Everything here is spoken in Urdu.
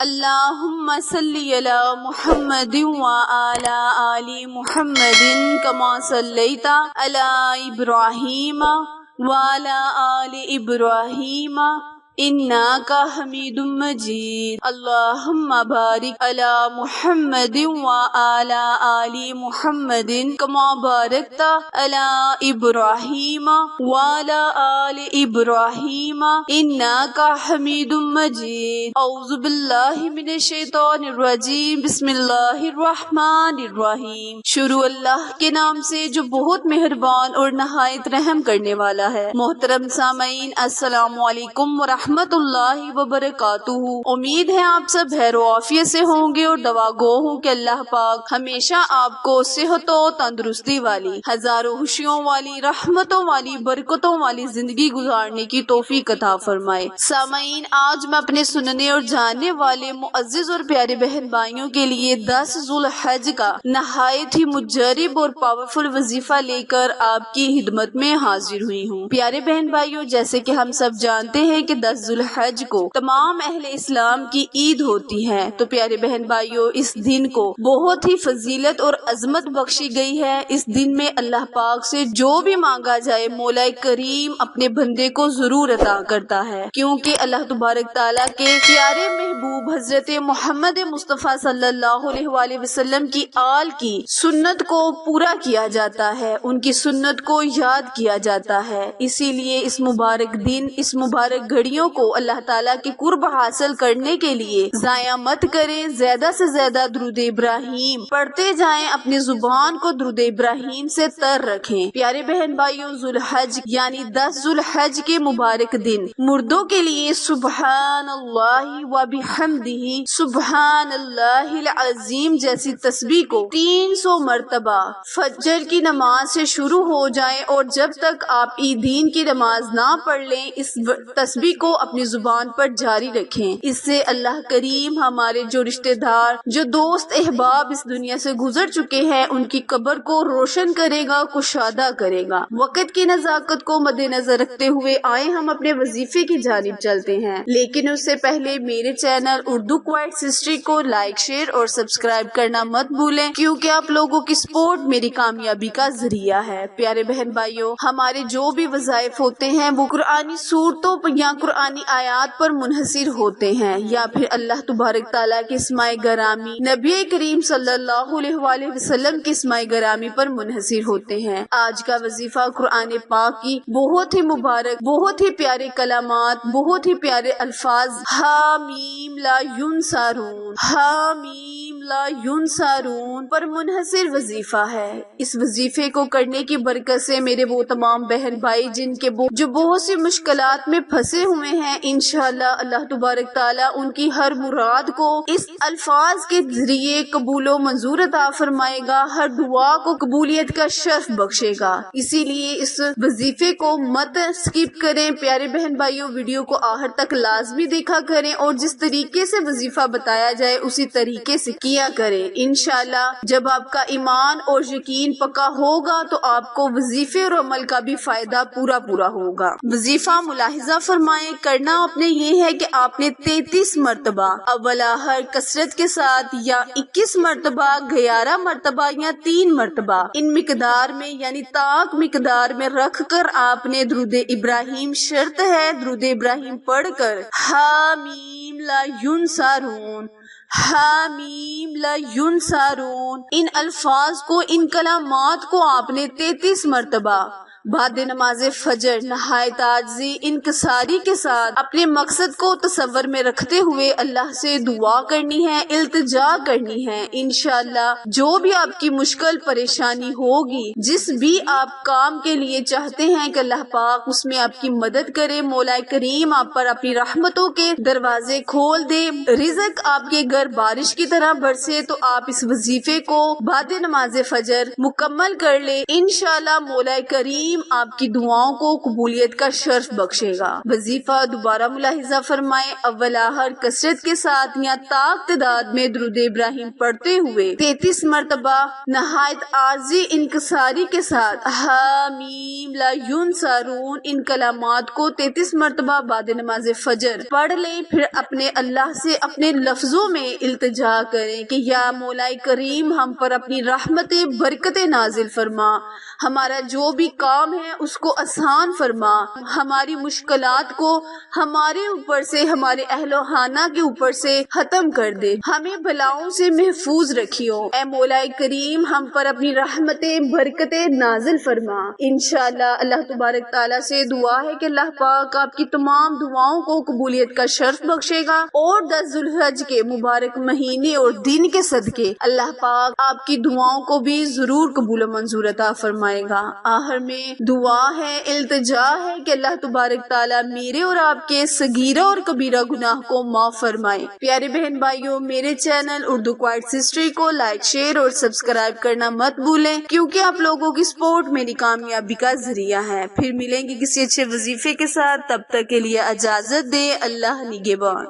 اللہم صلی علی محمد وعلی آل محمد کما صلیت علی ابراہیم وعلی آل ابراہیم انک حمید مجید۔ اللہم بارک علی محمد وعلی آل محمد کما بارکت علی ابراہیم وعلی آل ابراہیم انک حمید مجید۔ اعوذ باللہ من الشیطان الرجیم، بسم اللہ الرحمن الرحیم۔ شروع اللہ کے نام سے جو بہت مہربان اور نہایت رحم کرنے والا ہے۔ محترم سامعین، السلام علیکم ورحمۃ اللہ وبرکاتہ۔ امید ہے آپ سب خیر و عافیت سے ہوں گے اور دعا گو ہوں کہ اللہ پاک ہمیشہ آپ کو صحت و تندرستی والی، ہزاروں خوشیوں والی، رحمتوں والی، برکتوں والی زندگی گزارنے کی توفیق عطا فرمائے۔ سامعین، آج میں اپنے سننے اور جاننے والے معزز اور پیارے بہن بھائیوں کے لیے 10 ذو الحج کا نہایت ہی مجرب اور پاورفل وظیفہ لے کر آپ کی خدمت میں حاضر ہوئی ہوں۔ پیارے بہن بھائیوں، جیسے کہ ہم سب جانتے ہیں کہ 10 ذو الحج کو تمام اہل اسلام کی عید ہوتی ہے، تو پیارے بہن بھائیوں، اس دن کو بہت ہی فضیلت اور عظمت بخشی گئی ہے۔ اس دن میں اللہ پاک سے جو بھی مانگا جائے مولا کریم اپنے بندے کو ضرور عطا کرتا ہے، کیونکہ اللہ تبارک تعالیٰ کے پیارے محبوب حضرت محمد مصطفیٰ صلی اللہ علیہ وآلہ وسلم کی آل کی سنت کو پورا کیا جاتا ہے، ان کی سنت کو یاد کیا جاتا ہے۔ اسی لیے اس مبارک دن، اس مبارک گھڑیوں کو اللہ تعالیٰ کے قرب حاصل کرنے کے لیے ضائع مت کریں، زیادہ سے زیادہ درود ابراہیم پڑھتے جائیں، اپنی زبان کو درود ابراہیم سے تر رکھیں۔ پیارے بہن بھائیوں، ذو الحج یعنی 10 ذو الحج کے مبارک دن مردوں کے لیے سبحان اللہ و بحمدہ سبحان اللہ العظیم جیسی تسبیح کو 300 مرتبہ فجر کی نماز سے شروع ہو جائیں، اور جب تک آپ عیدین کی نماز نہ پڑھ لیں اس تسبیح کو اپنی زبان پر جاری رکھیں۔ اس سے اللہ کریم ہمارے جو رشتہ دار، جو دوست احباب اس دنیا سے گزر چکے ہیں، ان کی قبر کو روشن کرے گا، کشادہ کرے گا۔ وقت کی نزاکت کو مد نظر رکھتے ہوئے آئے ہم اپنے وظیفے کی جانب چلتے ہیں، لیکن اس سے پہلے میرے چینل اردو کوائٹس ہسٹری کو لائک، شیئر اور سبسکرائب کرنا مت بھولیں، کیونکہ آپ لوگوں کی سپورٹ میری کامیابی کا ذریعہ ہے۔ پیارے بہن بھائیوں، ہمارے جو بھی وظائف ہوتے ہیں وہ قرآنی صورتوں یا قرآنی آیات پر منحصر ہوتے ہیں، یا پھر اللہ تبارک تعالیٰ کے اسماء گرامی، نبی کریم صلی اللہ علیہ وآلہ وسلم کے اسماء گرامی پر منحصر ہوتے ہیں۔ آج کا وظیفہ قرآن پاک کی بہت ہی مبارک، بہت ہی پیارے کلمات، بہت ہی پیارے الفاظ حامیم لا ینصرون، حامیم لا ینصرون پر منحصر وظیفہ ہے۔ اس وظیفے کو کرنے کی برکت سے میرے وہ تمام بہن بھائی جن کے جو بہت سی مشکلات میں پھنسے ہوئے ہیں، انشاءاللہ اللہ تبارک تعالیٰ ان کی ہر مراد کو اس الفاظ کے ذریعے قبول و منظور عطا فرمائے گا، ہر دعا کو قبولیت کا شرف بخشے گا۔ اسی لیے اس وظیفے کو مت سکپ کریں۔ پیارے بہن بھائیوں، ویڈیو کو آخر تک لازمی دیکھا کریں، اور جس طریقے سے وظیفہ بتایا جائے اسی طریقے سے کیا کریں۔ انشاءاللہ جب آپ کا ایمان اور یقین پکا ہوگا تو آپ کو وظیفے اور عمل کا بھی فائدہ پورا ہوگا۔ وظیفہ ملاحظہ فرمائیں، کرنا آپ نے یہ ہے کہ آپ نے 33 مرتبہ اولا ہر کثرت کے ساتھ، یا 21 مرتبہ، 11 مرتبہ یا 3 مرتبہ ان مقدار میں یعنی طاق مقدار میں رکھ کر آپ نے درود ابراہیم، شرط ہے درود ابراہیم پڑھ کر حامیم لا ینصرون، حامیم لا ینصرون ان الفاظ کو، ان کلمات کو آپ نے 33 مرتبہ بعد نماز فجر نہایت عاجزی، انکساری کے ساتھ اپنے مقصد کو تصور میں رکھتے ہوئے اللہ سے دعا کرنی ہے، التجا کرنی ہے۔ انشاءاللہ جو بھی آپ کی مشکل پریشانی ہوگی، جس بھی آپ کام کے لیے چاہتے ہیں کہ اللہ پاک اس میں آپ کی مدد کرے، مولا کریم آپ پر اپنی رحمتوں کے دروازے کھول دے، رزق آپ کے گھر بارش کی طرح برسے، تو آپ اس وظیفے کو بعد نماز فجر مکمل کر لے۔ انشاءاللہ مولا کریم کریم آپ کی دعاؤں کو قبولیت کا شرف بخشے گا۔ وظیفہ دوبارہ ملاحظہ فرمائیں، اول آخر کثرت کے ساتھ یا طاق تعداد میں درود ابراہیم پڑھتے ہوئے 33 مرتبہ نہایت عارضی انکساری کے ساتھ حامیم لا ینصرون ان کلمات کو 33 مرتبہ بعد نماز فجر پڑھ لیں۔ پھر اپنے اللہ سے اپنے لفظوں میں التجا کریں کہ یا مولا کریم ہم پر اپنی رحمت برکت نازل فرما، ہمارا جو بھی کام ہے اس کو آسان فرما، ہماری مشکلات کو ہمارے اوپر سے، ہمارے اہل و خانہ کے اوپر سے ختم کر دے، ہمیں بلاؤں سے محفوظ رکھیو، اے مولا کریم ہم پر اپنی رحمت برکت نازل فرما۔ انشاءاللہ اللہ تبارک تعالیٰ سے دعا ہے کہ اللہ پاک آپ کی تمام دعاؤں کو قبولیت کا شرف بخشے گا، اور 10 ذو الحج کے مبارک مہینے اور دن کے صدقے اللہ پاک آپ کی دعاؤں کو بھی ضرور قبول و منظور عطا فرمائے گا۔ آخر میں دعا ہے، التجا ہے کہ اللہ تبارک تعالیٰ میرے اور آپ کے صغیرہ اور کبیرہ گناہ کو معاف فرمائے۔ پیارے بہن بھائیوں، میرے چینل اردو کوائٹس ہسٹری کو لائک، شیئر اور سبسکرائب کرنا مت بھولیں، کیونکہ آپ لوگوں کی سپورٹ میری کامیابی کا ذریعہ ہے۔ پھر ملیں گے کسی اچھے وظیفے کے ساتھ، تب تک کے لیے اجازت دیں، اللہ نگہبان۔